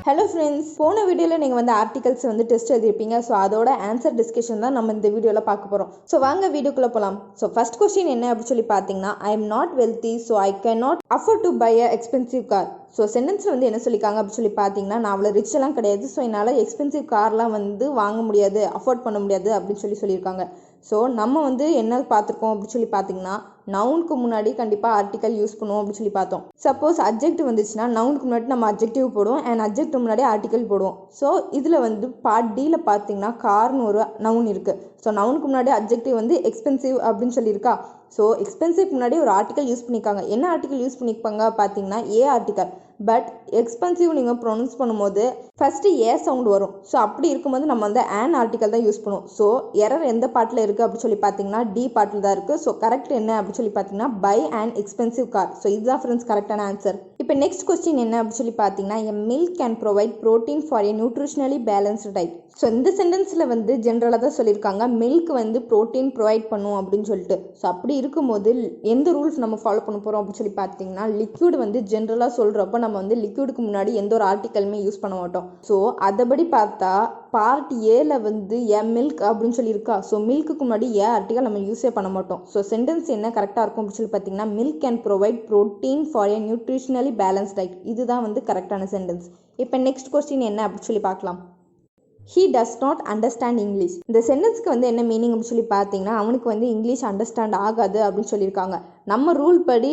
Hello friends, போன வீடியோவில் நீங்கள் வந்து ஆர்டிகல்ஸ் வந்து டெஸ்ட் எழுதிருப்பீங்க. ஸோ அதோட ஆன்சர் டிஸ்கஷன் தான் நம்ம இந்த வீடியோவில் பார்க்க போகிறோம். ஸோ வாங்க வீடியோக்குள்ளே போகலாம். ஸோ ஃபர்ஸ்ட் கொஸ்டின் என்ன அப்படின்னு சொல்லி பார்த்தீங்கன்னா, I am not wealthy so I can not afford to buy a expensive car. So சென்டென்ஸில் வந்து என்ன சொல்லியிருக்காங்க அப்படின்னு சொல்லி பார்த்தீங்கன்னா, நான் அவ்வளோ ரிச் எல்லாம் கிடையாது, ஸோ என்னால் எக்ஸ்பென்சிவ் கார்லாம் வந்து வாங்க முடியாது, அஃபோர்ட் பண்ண முடியாது அப்படின்னு சொல்லியிருக்காங்க. ஸோ நம்ம வந்து என்ன பார்த்துருக்கோம் அப்படின்னு சொல்லி பார்த்தீங்கன்னா, நவுனுக்கு முன்னாடி கண்டிப்பாக ஆர்டிக்கல் யூஸ் பண்ணுவோம் அப்படின்னு சொல்லி பார்த்தோம். சப்போஸ் அட்ஜெக்டிவ் வந்துச்சுன்னா நவுனுக்கு முன்னாடி நம்ம அட்ஜெக்டிவ் போடுவோம் அண்ட் அட்ஜெக்டிவ் முன்னாடி ஆர்டிக்கல் போடுவோம். ஸோ இதில் வந்து பார்ட் டியில் பார்த்தீங்கன்னா கார்னு ஒரு நவுன் இருக்குது. ஸோ நவுனுக்கு முன்னாடி அட்ஜெக்டிவ் வந்து எக்ஸ்பென்சிவ் அப்படின்னு சொல்லியிருக்கா. ஸோ எக்ஸ்பென்சிவ் முன்னாடி ஒரு ஆர்டிக்கல் யூஸ் பண்ணியிருக்காங்க. என்ன ஆர்டிக்கல் யூஸ் பண்ணியிருப்பாங்க பார்த்தீங்கன்னா ஏ ஆர்டிக்கல். பட் எக்ஸ்பென்சிவ் நீங்கள் ப்ரொனவுன்ஸ் பண்ணும்போது ஃபஸ்ட்டு ஏ சவுண்ட் வரும். ஸோ அப்படி இருக்கும்போது நம்ம வந்து ஆன் ஆர்டிக்கல் தான் யூஸ் பண்ணுவோம். ஸோ எரர் எந்த பார்ட்டில் இருக்குது அப்படின்னு சொல்லி பார்த்தீங்கன்னா டி பார்ட்டில் தான் இருக்குது. ஸோ கரெக்ட் என்ன அப்படின்னு சொல்லி பார்த்தீங்கன்னா buy and expensive car. So இதுதான் ஃப்ரெண்ட்ஸ் கரெக்டான ஆன்சர். இப்போ நெக்ஸ்ட் கொஸ்டின் என்ன அப்படின்னு சொல்லி பார்த்தீங்கன்னா, a milk can provide protein for a nutritionally balanced diet. So இந்த சென்டென்ஸில் வந்து ஜென்ரலாக தான் சொல்லியிருக்காங்க மில்க் வந்து ப்ரோட்டீன் ப்ரொவைட் பண்ணும் அப்படின்னு சொல்லிட்டு. ஸோ அப்படி இருக்கும்போது எந்த ரூல்ஸ் நம்ம ஃபாலோ பண்ண போகிறோம் அப்படின்னு சொல்லி பார்த்தீங்கன்னா, லிக்விட் வந்து ஜென்ரலாக சொல்கிறப்ப நம்ம வந்து லிக்விடுக்கு முன்னாடி எந்த ஒரு ஆர்டிக்கலுமே யூஸ் பண்ண மாட்டோம். ஸோ அதைப்படி பார்த்தா பார்ட் ஏல வந்து ஏ மில்க் அப்படின்னு சொல்லியிருக்கா. ஸோ மில்க்குக்கு முன்னாடி ஏ ஆர்டிக்கல் நம்ம யூஸே பண்ண மாட்டோம். ஸோ சென்டென்ஸ் என்ன கரெக்டாக இருக்கும் அப்படின்னு சொல்லி பார்த்தீங்கன்னா, milk can provide protein for a nutritionally balance diet. இதுதான் வந்து கரெக்டான சென்டென்ஸ். இப்போ நெக்ஸ்ட் கொஸ்டின் என்ன அப்படின்னு சொல்லி பார்க்கலாம். He does not understand English. இந்த சென்டென்ஸ்க்கு வந்து என்ன மீனிங் அப்படின்னு சொல்லி பார்த்தீங்கன்னா, அவனுக்கு வந்து இங்கிலீஷ் அண்டர்ஸ்டாண்ட் ஆகாது அப்படின்னு சொல்லியிருக்காங்க. நம்ம ரூல் படி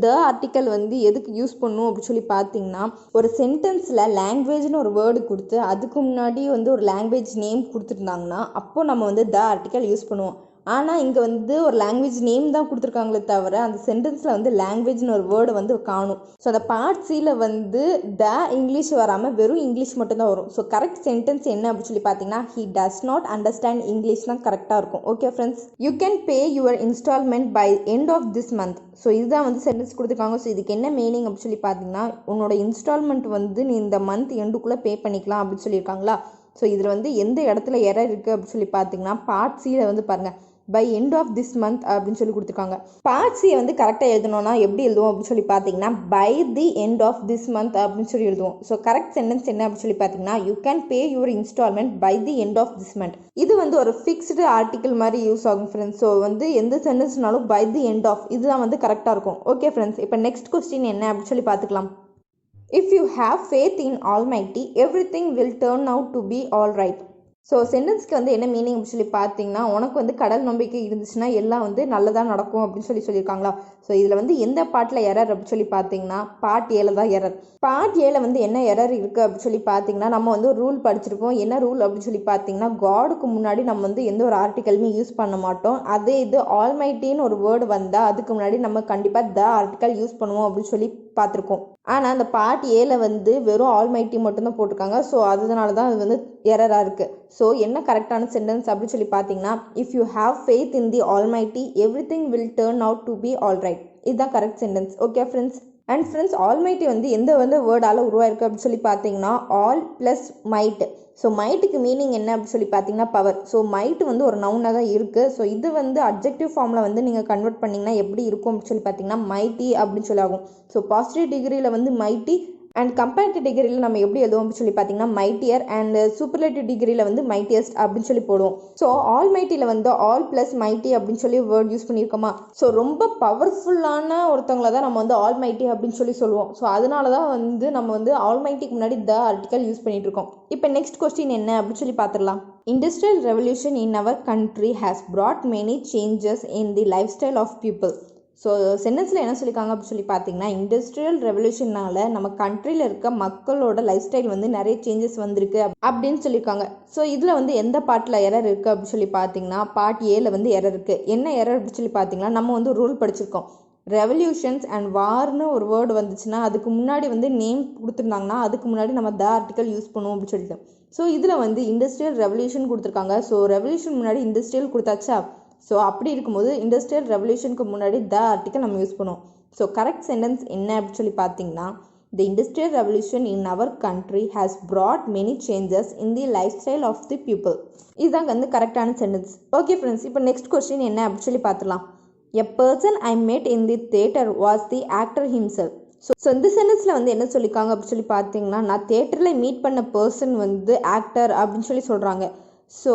த ஆர்டிக்கல் வந்து எதுக்கு யூஸ் பண்ணும் அப்படின்னு சொல்லி பார்த்தீங்கன்னா, ஒரு சென்டென்ஸில் லாங்குவேஜ்னு ஒரு வேர்டு கொடுத்து அதுக்கு முன்னாடி வந்து ஒரு லாங்குவேஜ் நேம் கொடுத்துருந்தாங்கன்னா அப்போது நம்ம வந்து த ஆர்டிக்கல் யூஸ் பண்ணுவோம். ஆனால் இங்கே வந்து ஒரு லாங்குவேஜ் நேம் தான் கொடுத்துருக்காங்களே தவிர அந்த சென்டென்ஸில் வந்து லாங்குவேஜ்னு ஒரு வேர்டு வந்து காணும். ஸோ அந்த பார்ட் சியில் வந்து த இங்கிலீஷ் வராமல் வெறும் இங்கிலீஷ் மட்டும்தான் வரும். ஸோ கரெக்ட் சென்டென்ஸ் என்ன அப்படின்னு சொல்லி பார்த்தீங்கன்னா, he does not understand English தான் கரெக்டாக இருக்கும். Okay friends, you can pay your instalment by end of this month. So இதுதான் வந்து சென்டென்ஸ் கொடுத்துருக்காங்க. ஸோ இதுக்கு என்ன மீனிங் அப்படின்னு சொல்லி பார்த்தீங்கன்னா, உன்னோட இன்ஸ்டால்மெண்ட் வந்து நீ இந்த மந்த் எண்டுக்குள்ளே பே பண்ணிக்கலாம் அப்படின்னு சொல்லியிருக்காங்களா. ஸோ இதில் வந்து எந்த இடத்துல எரர் இருக்குது அப்படின்னு சொல்லி பார்த்தீங்கன்னா, பார்ட் சியில் வந்து பாருங்கள் by end of this month அப்படின்னு சொல்லி கொடுத்துருக்காங்க. பார்ட் சியை வந்து கரெக்டாக எழுதணும்னா எப்படி எழுதுவோம் அப்படின்னு சொல்லி பார்த்தீங்கன்னா, by the end of this month அப்படின்னு சொல்லி எழுதுவோம். ஸோ கரெக்ட் சென்டென்ஸ் என்ன அப்படின்னு சொல்லி பார்த்தீங்கன்னா, you can pay your instalment by the end of this month. இது வந்து ஒரு ஃபிக்ஸ்டு ஆர்டிக்கல் மாதிரி யூஸ் ஆகும் ஃப்ரெண்ட்ஸ். ஸோ வந்து எந்த சென்டென்ஸ்னாலும் பை தி எண்ட் ஆஃப் இதுதான் வந்து கரெக்டாக இருக்கும். ஓகே ஃப்ரெண்ட்ஸ், இப்போ நெக்ஸ்ட் கொஸ்டின் என்ன அப்படின்னு சொல்லி பார்த்துக்கலாம். If you have faith in almighty everything will turn out to be all right. So சென்டென்ஸ்க்கு வந்து என்ன மீனிங் அப்படின்னு சொல்லி பார்த்தீங்கன்னா, உனக்கு வந்து கடல் நம்பிக்கை இருந்துச்சுன்னா எல்லாம் வந்து நல்லதாக நடக்கும் அப்படின்னு சொல்லியிருக்காங்களா. ஸோ இதில் வந்து எந்த பார்ட்டில் எரர் அப்படின்னு சொல்லி பார்த்தீங்கன்னா, பார்ட் ஏல தான் எரர். பார்ட் ஏல வந்து என்ன எரர் இருக்குது அப்படின்னு சொல்லி பார்த்தீங்கன்னா, நம்ம வந்து ஒரு ரூல் படிச்சிருக்கோம். என்ன ரூல் அப்படின்னு சொல்லி பார்த்தீங்கன்னா, காடுக்கு முன்னாடி நம்ம வந்து எந்த ஒரு ஆர்டிக்கலுமே யூஸ் பண்ண மாட்டோம். அதே இது ஆல்மைட்டின்னு ஒரு வேர்டு வந்தால் அதுக்கு முன்னாடி நம்ம கண்டிப்பாக த ஆர்டிக்கல் யூஸ் பண்ணுவோம் அப்படின்னு சொல்லி பார்த்துருக்கோம். ஆனால் அந்த பார்ட் ஏல வந்து வெறும் ஆல்மைட்டி மட்டும்தான் போட்டிருக்காங்க. ஸோ அதனால தான் அது வந்து எரராக இருக்குது. ஸோ என்ன கரெக்டான சென்டென்ஸ் அப்படின்னு சொல்லி பார்த்தீங்கன்னா, if you have faith in the almighty everything will turn out to be all right. இதுதான் correct sentence. Okay friends, and friends almighty வந்து எந்த வந்து வேர்டால் உருவாயிருக்கு அப்படின்னு சொல்லி பார்த்தீங்கன்னா, ஆல் ப்ளஸ் மைட். ஸோ மைட்டுக்கு மீனிங் என்ன அப்படின்னு சொல்லி பார்த்தீங்கன்னா பவர். ஸோ மைட் வந்து ஒரு நவுனாக தான் இருக்குது. ஸோ இது வந்து அட்ஜெக்டிவ் ஃபார்மில் வந்து நீங்கள் கன்வெர்ட் பண்ணிங்கன்னா எப்படி இருக்கும் அப்படின்னு சொல்லி பார்த்தீங்கன்னா மைட்டி அப்படின்னு சொல்லி ஆகும். ஸோ பாசிட்டிவ் டிகிரியில் வந்து மைட்டி அண்ட் கம்பேரிட்டிவ் டிகிரியில் நம்ம எப்படி எழுதுவோம் அப்படின்னு சொல்லி பார்த்தீங்கன்னா மைட்டியர் அண்ட் சூப்பர்லேட்டிவ் டிகிரியில் வந்து மைட்டியஸ்ட் அப்படின்னு சொல்லி போடுவோம். ஸோ ஆல் மைட்டியில் வந்து ஆல் ப்ளஸ் மைட்டி அப்படின்னு சொல்லி வேர்ட் யூஸ் பண்ணியிருக்கோமா. ஸோ ரொம்ப பவர்ஃபுல்லான ஒருத்தவங்களை தான் நம்ம வந்து ஆல் மைட்டி அப்படின்னு சொல்லி சொல்லுவோம். ஸோ அதனால தான் வந்து நம்ம வந்து ஆல் மைட்டிக்கு முன்னாடி த ஆர்டிக்கல் யூஸ் பண்ணிட்டு இருக்கோம். இப்போ நெக்ஸ்ட் கொஸ்டின் என்ன அப்படின்னு சொல்லி பார்த்துடலாம். Industrial revolution in our country has brought many changes in the lifestyle of people. So சென்டென்ஸில் என்ன சொல்லியிருக்காங்க அப்படின்னு சொல்லி பார்த்தீங்கன்னா, இண்டஸ்ட்ரியல் ரெவல்யூஷனால் நம்ம கண்ட்ரியில் இருக்க மக்களோட லைஃப் ஸ்டைல் வந்து நிறைய சேஞ்சஸ் வந்திருக்கு அப்படின்னு சொல்லியிருக்காங்க. ஸோ இதில் வந்து எந்த பார்ட்டில் எரர் இருக்குது அப்படின்னு சொல்லி பார்த்தீங்கன்னா, பார்ட் ஏல வந்து எரர் இருக்குது. என்ன எரர் அப்படின்னு சொல்லி பார்த்தீங்கன்னா, நம்ம வந்து ரூல் படிச்சிருக்கோம். ரெவல்யூஷன்ஸ் அண்ட் வார்னு ஒரு வேர்டு வந்துச்சுன்னா அதுக்கு முன்னாடி வந்து நேம் கொடுத்துருந்தாங்கன்னா அதுக்கு முன்னாடி நம்ம த ஆர்டிக்கல் யூஸ் பண்ணுவோம் அப்படின்னு சொல்லிட்டு. ஸோ இதில் வந்து இண்டஸ்ட்ரியல் ரெவல்யூஷன் கொடுத்துருக்காங்க. ஸோ ரெவல்யூஷன் முன்னாடி இண்டஸ்ட்ரியல் கொடுத்தாச்சா. ஸோ அப்படி இருக்கும்போது இண்டஸ்ட்ரியல் ரெவல்யூஷனுக்கு முன்னாடி த ஆர்டிக்கல் நம்ம யூஸ் பண்ணுவோம். ஸோ கரெக்ட் சென்டென்ஸ் என்ன அப்படின்னு சொல்லி பார்த்தீங்கன்னா, the industrial revolution in our country has brought many changes in the lifestyle of the people. இதுதான் வந்து கரெக்டான சென்டென்ஸ். ஓகே ஃப்ரெண்ட்ஸ், இப்போ நெக்ஸ்ட் கொஸ்டின் என்ன அப்படின்னு சொல்லி பார்த்துலாம். A person I met in the theater was the actor himself. So இந்த சென்டென்ஸில் வந்து என்ன சொல்லியிருக்காங்க அப்படின்னு சொல்லி பார்த்தீங்கன்னா, நான் தேட்டரில் மீட் பண்ண பர்சன் வந்து ஆக்டர் அப்படின்னு சொல்லி சொல்கிறாங்க. ஸோ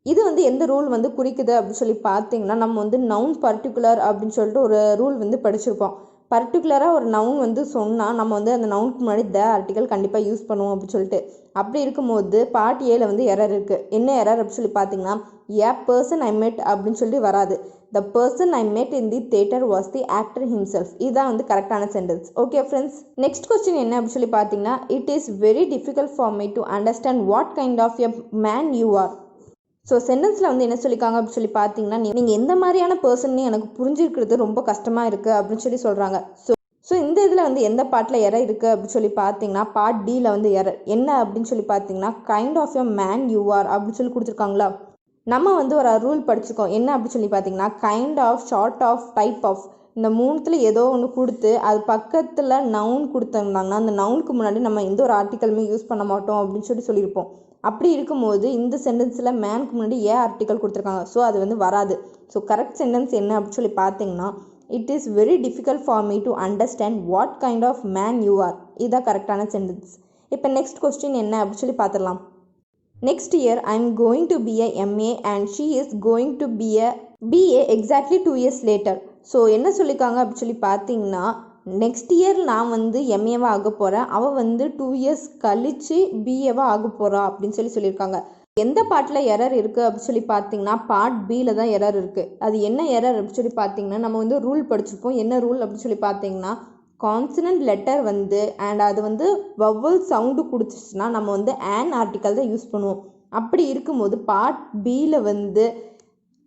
இது வந்து எந்த ரூல் வந்து குறிக்குது அப்படின்னு சொல்லி பார்த்தீங்கன்னா, நம்ம வந்து நவுன் பர்டிகுலர் அப்படின்னு சொல்லிட்டு ஒரு ரூல் வந்து படிச்சிருப்போம். பர்டிகுலராக ஒரு நவுன் வந்து சொன்னால் நம்ம வந்து அந்த நவுனுக்கு முன்னாடி த ஆர்டிக்கல் கண்டிப்பாக யூஸ் பண்ணுவோம் அப்படின்னு சொல்லிட்டு. அப்படி இருக்கும்போது பார்ட் ஏல வந்து எரர் இருக்குது. என்ன எரர் அப்படின்னு சொல்லி பார்த்தீங்கன்னா, ஏ பர்சன் ஐ met அப்படின்னு சொல்லி வராது. The person I met in the theater was the actor himself. இதுதான் வந்து கரெக்டான sentence. Okay friends, next question என்ன அப்படின்னு சொல்லி பார்த்தீங்கன்னா, it is very difficult for me to understand what kind of a man you are. So சென்டென்ஸில் வந்து என்ன சொல்லியிருக்காங்க அப்படின்னு சொல்லி பார்த்தீங்கன்னா, நீங்கள் எந்த மாதிரியான பர்சன் எனக்கு புரிஞ்சிருக்கிறது ரொம்ப கஷ்டமாக இருக்குது அப்படின்னு சொல்லி சொல்கிறாங்க. ஸோ இந்த இதில் வந்து எந்த பார்ட்டில் எரர் இருக்குது அப்படின்னு சொல்லி பார்த்தீங்கன்னா, பார்ட் டியில் வந்து எரர் என்ன அப்படின்னு சொல்லி பார்த்தீங்கன்னா, kind of a man you are அப்படின்னு சொல்லி கொடுத்துருக்காங்களா. நம்ம வந்து ஒரு ரூல் படிச்சுக்கோம். என்ன அப்படின்னு சொல்லி பார்த்தீங்கன்னா, kind of, sort of, type of, இந்த மூணுத்தில் ஏதோ ஒன்று கொடுத்து அது பக்கத்தில் நவுன் கொடுத்துருந்தாங்கன்னா அந்த நவுனுக்கு முன்னாடி நம்ம எந்த ஒரு ஆர்டிக்கலுமே யூஸ் பண்ண மாட்டோம் அப்படின்னு சொல்லியிருப்போம். அப்படி இருக்கும்போது இந்த சென்டென்ஸில் மேனுக்கு முன்னாடி ஏ ஆர்டிக்கல் கொடுத்துருக்காங்க. ஸோ அது வந்து வராது. ஸோ கரெக்ட் சென்டென்ஸ் என்ன அப்படின்னு சொல்லி பார்த்தீங்கன்னா, it is very difficult for me to understand what kind of man you are. இதுதான் கரெக்டான சென்டென்ஸ். இப்போ நெக்ஸ்ட் கொஸ்டின் என்ன அப்படின்னு சொல்லி பார்த்துடலாம். Next year I am going to be a MA and she is going to be a BA exactly 2 years later. So என்ன சொல்லியிருக்காங்க அப்படின்னு சொல்லி பார்த்தீங்கன்னா, நெக்ஸ்ட் இயர் நான் வந்து எம்ஏவாக ஆக போகிறேன், அவள் வந்து 2 years கழித்து பிஏவாக ஆக போகிறா அப்படின்னு சொல்லியிருக்காங்க. எந்த பார்ட்டில் எரர் இருக்குது அப்படின்னு சொல்லி பார்த்தீங்கன்னா, பார்ட் பியில் தான் எரர் இருக்குது. அது என்ன எரர் அப்படின்னு சொல்லி பார்த்தீங்கன்னா, நம்ம வந்து ரூல் படிச்சிருப்போம். என்ன ரூல் அப்படின்னு சொல்லி பார்த்தீங்கன்னா, கான்சனன்ட் லெட்டர் வந்து அண்ட் அது வந்து வவல் சவுண்டு கொடுத்துச்சுன்னா நம்ம வந்து ஆன் ஆர்டிக்கல் தான் யூஸ் பண்ணுவோம். அப்படி இருக்கும்போது பார்ட் பியில் வந்து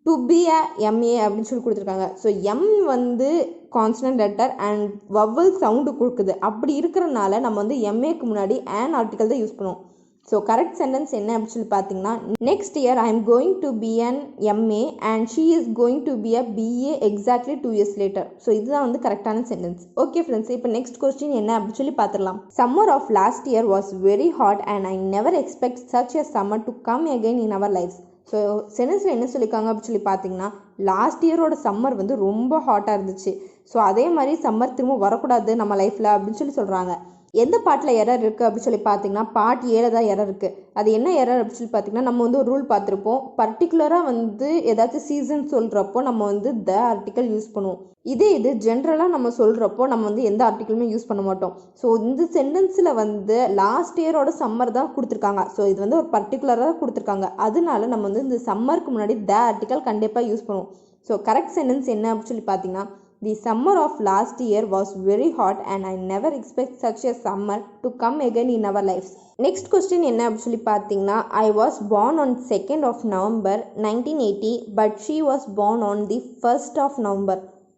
டு பி அ எம்ஏ அப்படின்னு சொல்லி கொடுத்துருக்காங்க. ஸோ எம் வந்து consonant letter and vowel sound கொடுக்குது. அப்படி இருக்கிறனால நம்ம வந்து எம்ஏக்கு முன்னாடி ஆன் ஆர்டிக்கல் தான் யூஸ் பண்ணுவோம். ஸோ கரெக்ட் சென்டென்ஸ் என்ன அப்படின்னு சொல்லி பார்த்தீங்கன்னா, next year I am going to be an MA and she is going to be a BA exactly 2 years later. So இதுதான் வந்து கரெக்டான சென்டென்ஸ். ஓகே ஃப்ரெண்ட்ஸ், இப்போ நெக்ஸ்ட் கொஸ்டின் என்ன அப்படின்னு சொல்லி பார்த்துடலாம். Summer of last year was very hot and I never expect such a summer to come again in our life. So சென்டென்ஸில் என்ன சொல்லியிருக்காங்க அப்படின்னு சொல்லி பார்த்தீங்கன்னா, லாஸ்ட் இயரோட சம்மர் வந்து ரொம்ப ஹாட்டாக இருந்துச்சு. ஸோ அதே மாதிரி சம்மர் திரும்ப வரக்கூடாது நம்ம லைஃப்பில் அப்படின்னு சொல்கிறாங்க. எந்த பார்ட்டில் எரர் இருக்குது அப்படின்னு சொல்லி பார்த்தீங்கன்னா, பார்ட் ஏல தான் எரர் இருக்குது. அது என்ன எரர் அப்படின்னு சொல்லி பார்த்தீங்கன்னா, நம்ம வந்து ஒரு ரூல் பார்த்துருப்போம். பர்டிகுலராக வந்து ஏதாச்சும் சீசன் சொல்கிறப்போ நம்ம வந்து த ஆர்டிக்கல் யூஸ் பண்ணுவோம். இது ஜென்ரலாக நம்ம சொல்கிறப்போ நம்ம வந்து எந்த ஆர்டிக்கலுமே யூஸ் பண்ண மாட்டோம். ஸோ இந்த சென்டென்ஸில் வந்து லாஸ்ட் இயரோட சம்மர் தான் கொடுத்துருக்காங்க. ஸோ இது வந்து ஒரு பர்டிகுலராக கொடுத்துருக்காங்க. அதனால நம்ம வந்து இந்த சம்மருக்கு முன்னாடி த ஆர்டிக்கல் கண்டிப்பாக யூஸ் பண்ணுவோம். ஸோ கரெக்ட் சென்டென்ஸ் என்ன அப்படின்னு சொல்லி பார்த்தீங்கன்னா, The summer of last year was very hot and I never expect such a summer to come again in our lives. Next question என்ன அப்படின்னு சொல்லி பார்த்தீங்கன்னா, I was born on 2nd of November 1980 but she was born on the 1st of November.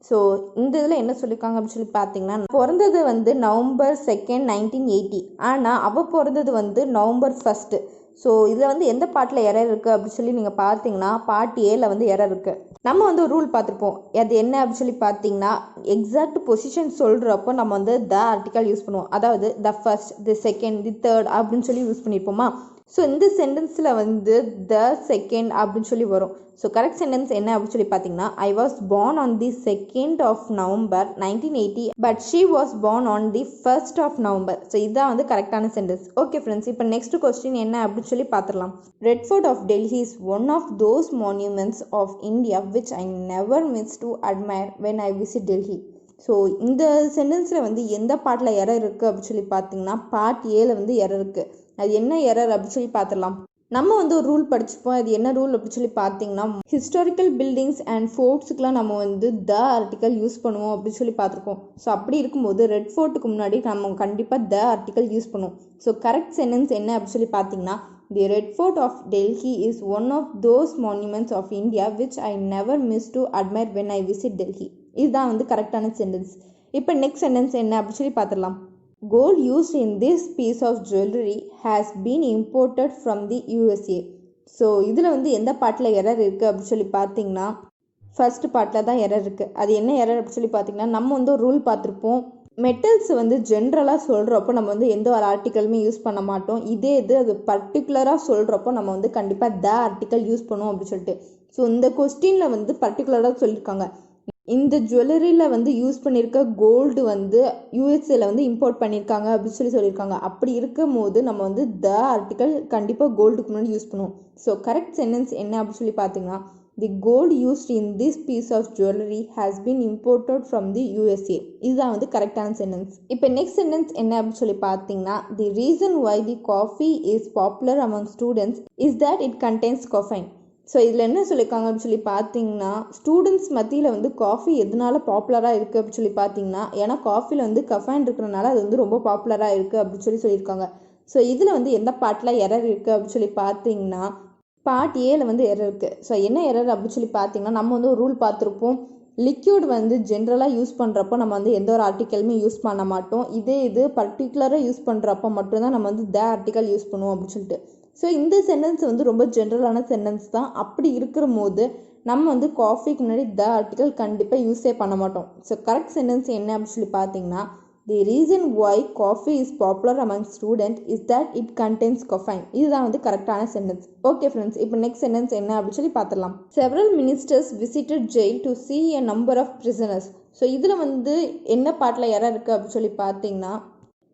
So இந்த இதில் என்ன சொல்லியிருக்காங்க அப்படின்னு சொல்லி பார்த்தீங்கன்னா, பிறந்தது வந்து November 2nd 1980 ஆனால் அவள் பிறந்தது வந்து November 1st. ஸோ இதில் வந்து எந்த பார்ட்டில் எரர் இருக்குது அப்படின்னு சொல்லி நீங்கள் பார்த்தீங்கன்னா, பார்ட் ஏல வந்து எரர் இருக்குது. நம்ம வந்து ஒரு ரூல் பார்த்துருப்போம். அது என்ன அப்படின்னு சொல்லி பார்த்தீங்கன்னா, எக்ஸாக்ட் பொசிஷன் சொல்கிறப்போ நம்ம வந்து த ஆர்டிக்கல் யூஸ் பண்ணுவோம். அதாவது the first, the second, the third அப்படின்னு சொல்லி யூஸ் பண்ணியிருப்போமா. ஸோ இந்த சென்டென்ஸில் வந்து த செகண்ட் அப்படின்னு சொல்லி வரும். ஸோ கரெக்ட் சென்டென்ஸ் என்ன அப்படின்னு சொல்லி பார்த்தீங்கன்னா, I was born on the 2nd of November 1980 but she was born on the 1st of November. So இதுதான் வந்து கரெக்டான சென்டென்ஸ். ஓகே ஃப்ரெண்ட்ஸ், இப்போ நெக்ஸ்ட் கொஸ்டின் என்ன அப்படின்னு சொல்லி பார்த்துடலாம். Red fort of Delhi is one of those monuments of India which I never miss to admire when I visit Delhi. So இந்த சென்டென்ஸில் வந்து எந்த பார்ட்டில் எரர் இருக்குது அப்படின்னு சொல்லி பார்த்தீங்கன்னா, பார்ட் ஏல வந்து எரர் இருக்குது. அது என்ன எரர் அப்படின்னு சொல்லி பார்த்துடலாம். நம்ம வந்து ஒரு ரூல் படிச்சுப்போம். அது என்ன ரூல் அப்படின்னு சொல்லி பார்த்தீங்கன்னா, ஹிஸ்டாரிக்கல் பில்டிங்ஸ் அண்ட் ஃபோர்ட்ஸுக்கெலாம் நம்ம வந்து த ஆர்டிக்கல் யூஸ் பண்ணுவோம் அப்படின்னு சொல்லி பார்த்துருக்கோம். ஸோ அப்படி இருக்கும்போது ரெட் ஃபோர்ட்டுக்கு முன்னாடி நம்ம கண்டிப்பாக த ஆர்டிக்கல் யூஸ் பண்ணுவோம். ஸோ கரெக்ட் சென்டென்ஸ் என்ன அப்படின்னு சொல்லி பார்த்தீங்கன்னா, the red fort of Delhi is one of those monuments of India which I never miss to admire when I visit Delhi. இதுதான் வந்து கரெக்டான சென்டென்ஸ். இப்போ நெக்ஸ்ட் சென்டென்ஸ் என்ன அப்படின்னு சொல்லி பார்த்துடலாம். Gold used in this piece of jewelry has been imported from the USA. So இதில் வந்து எந்த பார்ட்டில் எரர் இருக்குது அப்படின்னு சொல்லி பார்த்தீங்கன்னா, ஃபர்ஸ்ட் பார்ட்டில் தான் எரர் இருக்குது. அது என்ன எரர் அப்படின்னு சொல்லி பார்த்தீங்கன்னா, நம்ம வந்து ஒரு ரூல் பார்த்துருப்போம். மெட்டல்ஸ் வந்து ஜென்ரலாக சொல்கிறப்போ நம்ம வந்து எந்த ஒரு ஆர்டிக்கலுமே யூஸ் பண்ண மாட்டோம். இது அது பர்டிகுலராக சொல்கிறப்போ நம்ம வந்து கண்டிப்பாக த ஆர்டிக்கல் யூஸ் பண்ணுவோம் அப்படின்னு சொல்லிட்டு. ஸோ இந்த கொஸ்டினில் வந்து பர்டிகுலராக சொல்லியிருக்காங்க. இந்த ஜுவல்லரியில் வந்து யூஸ் பண்ணியிருக்க கோல்டு வந்து யூஎஸ்ஏல வந்து இம்போர்ட் பண்ணியிருக்காங்க அப்படின்னு சொல்லியிருக்காங்க. அப்படி இருக்கும் போது நம்ம வந்து த ஆர்டிக்கல் கண்டிப்பாக கோல்டுக்கு முன்னாடி யூஸ் பண்ணுவோம். ஸோ கரெக்ட் சென்டென்ஸ் என்ன அப்படின்னு சொல்லி பார்த்தீங்கன்னா, the gold used in this piece of jewellery has been imported from the USA. இதுதான் வந்து கரெக்டான சென்டென்ஸ். இப்போ நெக்ஸ்ட் சென்டென்ஸ் என்ன அப்படின்னு சொல்லி பார்த்தீங்கன்னா, the reason Y the coffee is popular among students is that it contains caffeine. So இதில் என்ன சொல்லியிருக்காங்க அப்படின்னு சொல்லி பார்த்தீங்கன்னா, ஸ்டூடெண்ட்ஸ் மத்தியில் வந்து காஃபி எதனால பாப்புலராக இருக்குது அப்படின்னு சொல்லி பார்த்தீங்கன்னா, ஏன்னா காஃபியில் வந்து கஃபைன் இருக்கிறனால அது வந்து ரொம்ப பாப்புலராக இருக்குது அப்படின்னு சொல்லியிருக்காங்க. ஸோ இதில் வந்து எந்த பார்ட்டில் எரர் இருக்குது அப்படின்னு சொல்லி பார்த்தீங்கன்னா, பார்ட் ஏல வந்து எரர் இருக்குது. ஸோ என்ன எரர் அப்படின்னு சொல்லி பார்த்தீங்கன்னா, நம்ம வந்து ஒரு ரூல் பார்த்துருப்போம். லிக்யூட் வந்து ஜென்ரலாக யூஸ் பண்ணுறப்போ நம்ம வந்து எந்த ஒரு ஆர்டிக்கலுமே யூஸ் பண்ண மாட்டோம். இது பர்டிகுலராக யூஸ் பண்ணுறப்போ மட்டும்தான் நம்ம வந்து த ஆர்டிக்கல் யூஸ் பண்ணுவோம் அப்படின்னு சொல்லிட்டு. ஸோ இந்த சென்டென்ஸ் வந்து ரொம்ப ஜென்ரலான சென்டென்ஸ் தான். அப்படி இருக்கிற போது நம்ம வந்து காஃபிக்கு முன்னாடி த ஆர்டிக்கல் கண்டிப்பாக யூஸே பண்ண மாட்டோம். ஸோ கரெக்ட் சென்டென்ஸ் என்ன அப்படின்னு சொல்லி பார்த்தீங்கன்னா, the reason why coffee is popular among student is that it contains caffeine. இதுதான் வந்து கரெக்டான சென்டென்ஸ். ஓகே ஃப்ரெண்ட்ஸ், இப்போ நெக்ஸ்ட் சென்டென்ஸ் என்ன அப்படின்னு சொல்லி பார்த்துடலாம். Several ministers visited jail to see a number of prisoners. ஸோ இதில் வந்து என்ன பார்ட்டில் எரர் இருக்குது அப்படின்னு சொல்லி பார்த்தீங்கன்னா,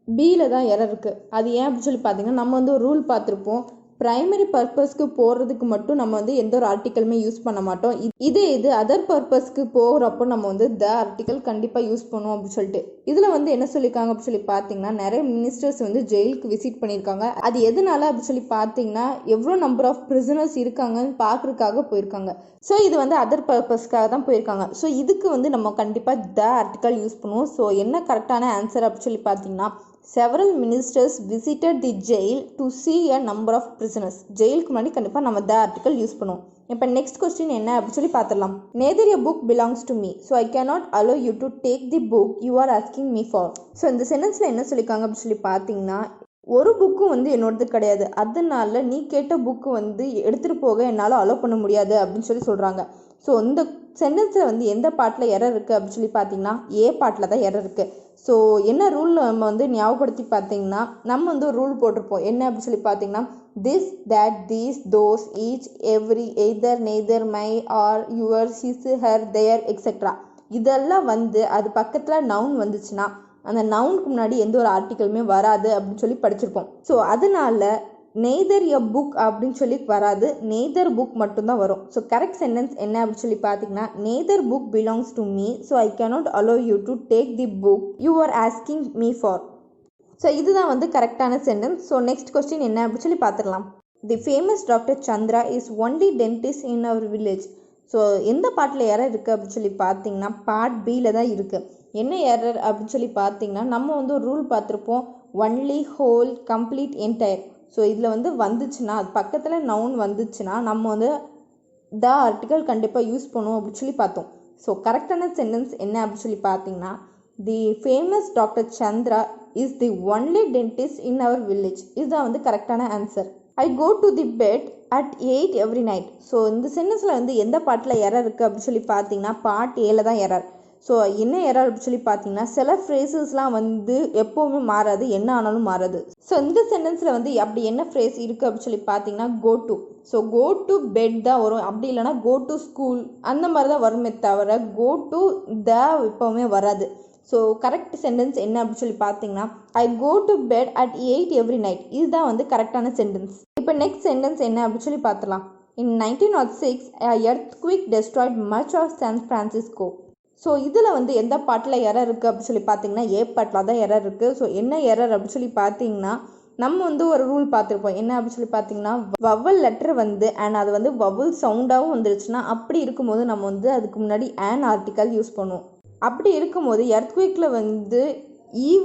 பியில் தான் எரர் இருக்குது. அது ஏன் அப்படின்னு சொல்லி பார்த்தீங்கன்னா, நம்ம வந்து ஒரு ரூல் பார்த்துருப்போம். ப்ரைமரி பர்பஸ்க்கு போகிறதுக்கு மட்டும் நம்ம வந்து எந்த ஒரு ஆர்டிக்கலுமே யூஸ் பண்ண மாட்டோம். இது அதர் பர்பஸ்க்கு போகிறப்போ நம்ம வந்து த ஆர்டிக்கல் கண்டிப்பாக யூஸ் பண்ணுவோம் அப்படின்னு சொல்லிட்டு. இதில் வந்து என்ன சொல்லியிருக்காங்க அப்படின்னு சொல்லி பார்த்தீங்கன்னா, நிறைய மினிஸ்டர்ஸ் வந்து ஜெயிலுக்கு விசிட் பண்ணியிருக்காங்க. அது எதனால அப்படின்னு சொல்லி பார்த்தீங்கன்னா, எவ்வளோ நம்பர் ஆஃப் பிரிசனர்ஸ் இருக்காங்கன்னு பார்க்குறதுக்காக போயிருக்காங்க. ஸோ இது வந்து அதர் பர்பஸ்க்காக தான் போயிருக்காங்க. ஸோ இதுக்கு வந்து நம்ம கண்டிப்பாக த ஆர்டிக்கல் யூஸ் பண்ணுவோம். ஸோ என்ன கரெக்டான ஆன்சர் அப்படின்னு சொல்லி பார்த்தீங்கன்னா, several ministers visited the jail to see a number of prisoners. ஜெயிலுக்கு முன்னாடி கண்டிப்பாக நம்ம த ஆர்டிக்கல் யூஸ் பண்ணுவோம். இப்போ நெக்ஸ்ட் கொஸ்டின் என்ன அப்படின்னு சொல்லி பார்த்துடலாம். neither a book belongs to me so I cannot allow you to take the book you are asking me for. So இந்த சென்டென்ஸில் என்ன சொல்லியிருக்காங்க அப்படின்னு சொல்லி பார்த்தீங்கன்னா, ஒரு புக்கும் வந்து என்னோடது கிடையாது, அதனால நீ கேட்ட புக்கு வந்து எடுத்துகிட்டு போக என்னால் அலோவ் பண்ண முடியாது அப்படின்னு சொல்கிறாங்க. ஸோ இந்த சென்டென்ஸில் வந்து எந்த பார்ட்டில் எரர் இருக்குது அப்படின்னு சொல்லி பார்த்தீங்கன்னா, ஏ பார்ட்டில் தான் எரர் இருக்குது. ஸோ என்ன ரூல் நம்ம வந்து ஞாபகப்படுத்தி பார்த்தீங்கன்னா, நம்ம வந்து ஒரு ரூல் போட்டிருப்போம். என்ன அப்படின்னு சொல்லி பார்த்தீங்கன்னா, this that these those each every either neither my or your his her their etcetera. இதெல்லாம் வந்து அது பக்கத்தில் நவுன் வந்துச்சுன்னா அந்த நவுனுக்கு முன்னாடி எந்த ஒரு ஆர்டிக்கலுமே வராது அப்படின்னு சொல்லி படிச்சிருப்போம். ஸோ அதனால நெய்தர் எ புக் அப்படின்னு சொல்லி வராது, நெய்தர் புக் மட்டும்தான் வரும். ஸோ கரெக்ட் சென்டென்ஸ் என்ன அப்படின்னு சொல்லி பார்த்தீங்கன்னா, neither book belongs to me so I cannot allow you to take the book you are asking me for. So இதுதான் வந்து கரெக்டான சென்டென்ஸ். ஸோ நெக்ஸ்ட் கொஸ்டின் என்ன அப்படின்னு சொல்லி பார்த்துடலாம். The famous doctor Chandra is only dentist in our village. So எந்த பார்ட்டில் error இருக்குது அப்படின்னு சொல்லி பார்த்தீங்கன்னா, பார்ட் பியில் தான் இருக்குது. என்ன எரர் அப்படின்னு சொல்லி பார்த்தீங்கன்னா, நம்ம வந்து ஒரு ரூல் பார்த்துருப்போம், only whole complete entire. So இதில் வந்து வந்துச்சுன்னா அது பக்கத்தில் நவுன் வந்துச்சுன்னா நம்ம வந்து த ஆர்டிக்கல் கண்டிப்பாக யூஸ் பண்ணுவோம் அப்படின்னு சொல்லி பார்த்தோம். ஸோ கரெக்டான சென்டென்ஸ் என்ன அப்படின்னு சொல்லி பார்த்தீங்கன்னா, the famous doctor Chandra is the only dentist in our village. இதுதான் வந்து கரெக்டான answer. I go to the bed at 8 every night. So இந்த சென்டென்ஸில் வந்து எந்த பார்ட்டில் எரர் இருக்குது அப்படின்னு சொல்லி பார்த்தீங்கன்னா, பார்ட் ஏல தான் எரர். ஸோ என்ன எரர் அப்படின்னு சொல்லி பார்த்தீங்கன்னா, சில ஃப்ரேசஸ்லாம் வந்து எப்போவுமே மாறாது, என்ன ஆனாலும் மாறாது. ஸோ இந்த சென்டென்ஸில் வந்து அப்படி என்ன ஃப்ரேஸ் இருக்குது அப்படின்னு சொல்லி பார்த்தீங்கன்னா, go to. So go to bed தான் வரும், அப்படி இல்லைனா கோ டு ஸ்கூல் அந்த மாதிரி தான் வருமே தவிர கோ டு த எப்போவுமே வராது. ஸோ கரெக்ட் சென்டென்ஸ் என்ன அப்படின்னு சொல்லி பார்த்தீங்கன்னா, I go to bed at 8 every night. இதுதான் வந்து கரெக்டான சென்டென்ஸ். இப்போ நெக்ஸ்ட் சென்டென்ஸ் என்ன அப்படின்னு சொல்லி பார்த்துலாம். இன் 1906 earthquake destroyed much of San Francisco. So இதில் வந்து எந்த பார்ட்டில் எரர் இருக்குது அப்படின்னு சொல்லி பார்த்தீங்கன்னா, ஏ பார்ட்டில் தான் எரர் இருக்குது. ஸோ என்ன எரர் அப்படின்னு சொல்லி பார்த்தீங்கன்னா, நம்ம வந்து ஒரு ரூல் பார்த்துருப்போம். என்ன அப்படின்னு சொல்லி பார்த்தீங்கன்னா, வவல் லெட்டர் வந்து அண்ட் அது வந்து வவல் சவுண்டாகவும் வந்துருச்சுன்னா அப்படி இருக்கும்போது நம்ம வந்து அதுக்கு முன்னாடி ஆன் ஆர்டிக்கல் யூஸ் பண்ணுவோம். அப்படி இருக்கும்போது எர்த்குவேக்கில் வந்து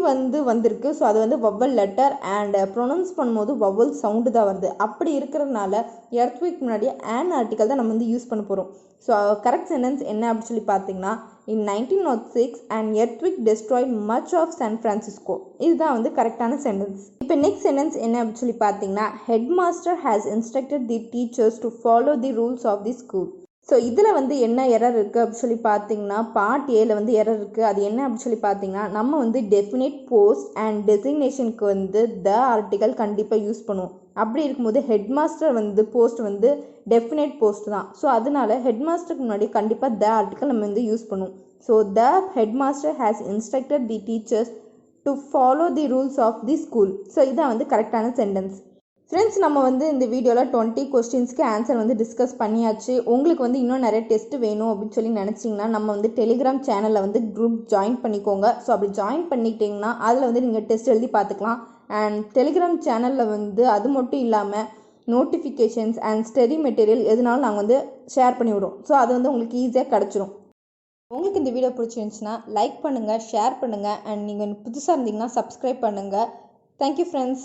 வந்து வந்திருக்கு. ஸோ அது வந்து வவல் லெட்டர் அண்ட் ப்ரொனவுன்ஸ் பண்ணும்போது வவல் சவுண்டு தான் வருது. அப்படி இருக்கிறதுனால எர்த்குவேக் முன்னாடி ஆன் ஆர்டிக்கல் தான் நம்ம வந்து யூஸ் பண்ண போகிறோம். ஸோ கரெக்ட் சென்டென்ஸ் என்ன அப்படின்னு சொல்லி பார்த்தீங்கன்னா, இன் 1906 an earthquake destroyed much of San Francisco. இதுதான் வந்து கரெக்டான சென்டென்ஸ். இப்போ நெக்ஸ்ட் சென்டென்ஸ் என்ன அப்படின்னு சொல்லி பார்த்தீங்கன்னா, head master has instructed the teachers to follow the rules of the school. So இதில் வந்து என்ன எரர் இருக்குது அப்படின்னு சொல்லி பார்த்தீங்கன்னா பார்ட் ஏல வந்து எரர் இருக்குது. அது என்ன அப்படின்னு சொல்லி பார்த்தீங்கன்னா நம்ம வந்து டெஃபினிட் போஸ்ட் அண்ட் டெசிக்னேஷனுக்கு வந்து த ஆர்டிக்கல் கண்டிப்பாக யூஸ் பண்ணுவோம். அப்படி இருக்கும்போது ஹெட் மாஸ்டர் வந்து போஸ்ட் வந்து டெஃபினட் போஸ்ட் தான். ஸோ அதனால ஹெட் மாஸ்டருக்கு முன்னாடி கண்டிப்பாக த ஆர்டிக்கல் நம்ம வந்து யூஸ் பண்ணுவோம். So the head master has instructed the teachers to follow the rules of the school. So இதான் வந்து கரெக்டான சென்டென்ஸ். ஃப்ரெண்ட்ஸ், நம்ம வந்து இந்த வீடியோவில் 20 கொஸ்டின்ஸ்க்கு ஆன்சர் வந்து டிஸ்கஸ் பண்ணியாச்சு. உங்களுக்கு வந்து இன்னும் நிறைய டெஸ்ட் வேணும் அப்படின்னு சொல்லி நினச்சிங்கன்னா நம்ம வந்து டெலிகிராம் சேனலில் வந்து குரூப் ஜாயின் பண்ணிக்கோங்க. ஸோ அப்படி ஜாயின் பண்ணிக்கிட்டிங்கன்னா அதில் வந்து நீங்கள் டெஸ்ட் எழுதி பார்த்துக்கலாம். அண்ட் டெலிகிராம் சேனலில் வந்து அது மட்டும் இல்லாமல் நோட்டிஃபிகேஷன்ஸ் அண்ட் ஸ்டடி மெட்டீரியல் எதுனாலும் நாங்கள் வந்து ஷேர் பண்ணி விடுவோம். ஸோ அது வந்து உங்களுக்கு ஈஸியாக கிடச்சிரும். உங்களுக்கு இந்த வீடியோ பிடிச்சிருந்துச்சுன்னா லைக் பண்ணுங்கள், ஷேர் பண்ணுங்கள், அண்ட் நீங்கள் புதுசாக இருந்தீங்கன்னா சப்ஸ்கிரைப் பண்ணுங்கள். Thank you friends.